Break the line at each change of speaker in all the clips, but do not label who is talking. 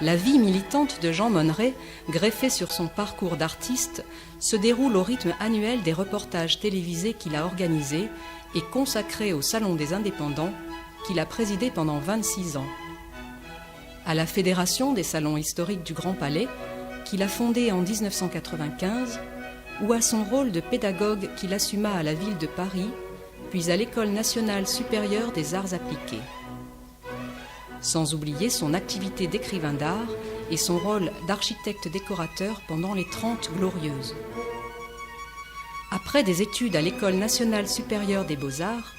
La vie militante de Jean Monneray, greffée sur son parcours d'artiste, se déroule au rythme annuel des reportages télévisés qu'il a organisés et consacrés au Salon des Indépendants, qu'il a présidé pendant 26 ans. À la Fédération des Salons historiques du Grand Palais, qu'il a fondée en 1995, ou à son rôle de pédagogue qu'il assuma à la ville de Paris, puis à l'École nationale supérieure des arts appliqués. Sans oublier son activité d'écrivain d'art et son rôle d'architecte-décorateur pendant les 30 Glorieuses. Après des études à l'École nationale supérieure des beaux-arts,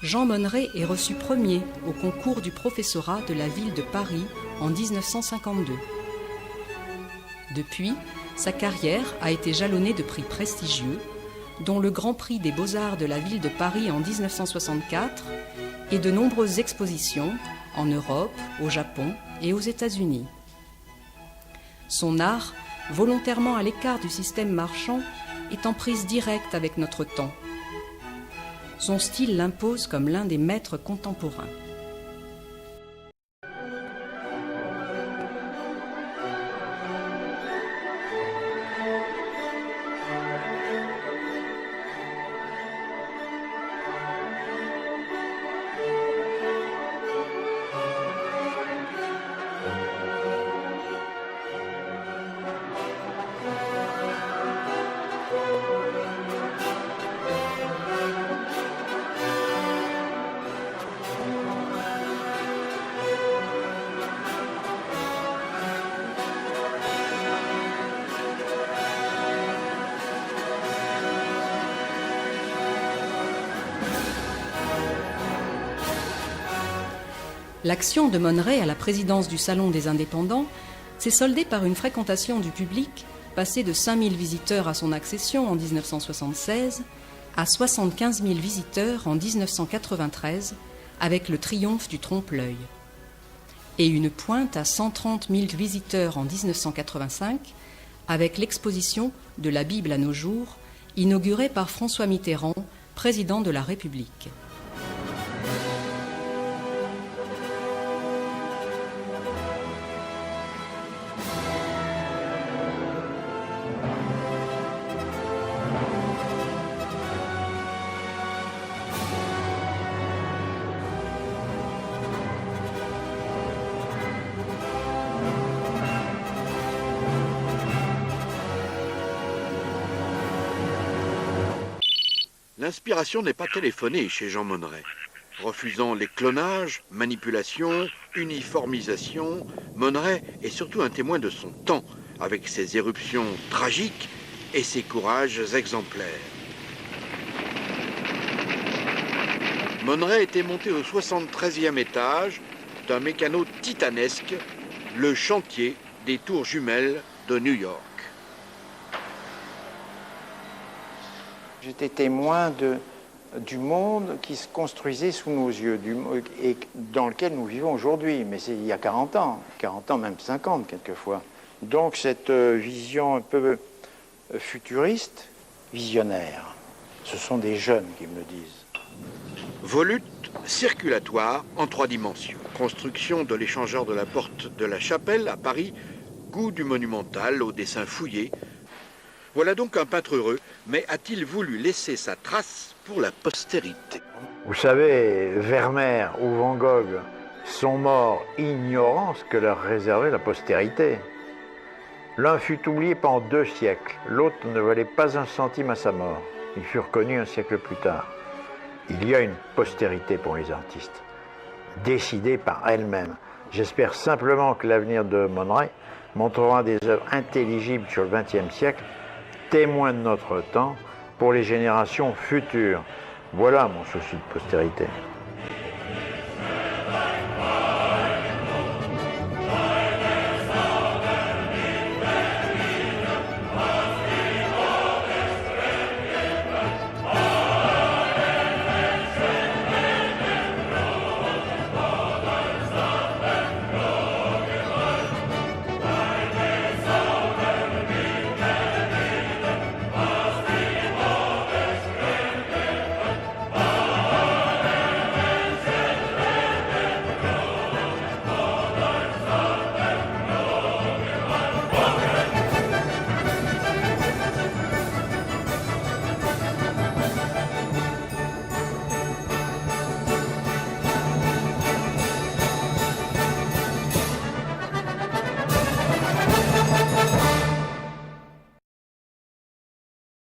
Jean Monneray est reçu premier au concours du professorat de la ville de Paris en 1952. Depuis, sa carrière a été jalonnée de prix prestigieux, dont le Grand Prix des Beaux-Arts de la ville de Paris en 1964 et de nombreuses expositions en Europe, au Japon et aux États-Unis. Son art, volontairement à l'écart du système marchand, est en prise directe avec notre temps. Son style l'impose comme l'un des maîtres contemporains. L'action de Monneray à la présidence du Salon des Indépendants s'est soldée par une fréquentation du public passée de 5 000 visiteurs à son accession en 1976 à 75 000 visiteurs en 1993 avec le triomphe du trompe-l'œil. Et une pointe à 130 000 visiteurs en 1985 avec l'exposition de la Bible à nos jours, inaugurée par François Mitterrand, président de la République.
L'inspiration n'est pas téléphonée chez Jean Monneray. Refusant les clonages, manipulations, uniformisations, Monneray est surtout un témoin de son temps, avec ses éruptions tragiques et ses courages exemplaires. Monneray était monté au 73e étage d'un mécano titanesque, le chantier des tours jumelles de New York.
J'étais témoin du monde qui se construisait sous nos yeux et dans lequel nous vivons aujourd'hui. Mais c'est il y a 40 ans, même 50 quelquefois. Donc cette vision un peu futuriste, visionnaire, ce sont des jeunes qui me le disent.
Volute circulatoire en 3 dimensions. Construction de l'échangeur de la porte de la Chapelle à Paris, goût du monumental au dessin fouillé. Voilà donc un peintre heureux, mais a-t-il voulu laisser sa trace pour la postérité?
Vous savez, Vermeer ou Van Gogh sont morts ignorant ce que leur réservait la postérité. L'un fut oublié pendant 2 siècles, l'autre ne valait pas un centime à sa mort. Il fut reconnu un siècle plus tard. Il y a une postérité pour les artistes, décidée par elle-même. J'espère simplement que l'avenir de Monneray montrera des œuvres intelligibles sur le XXe siècle, témoins de notre temps pour les générations futures. Voilà mon souci de postérité.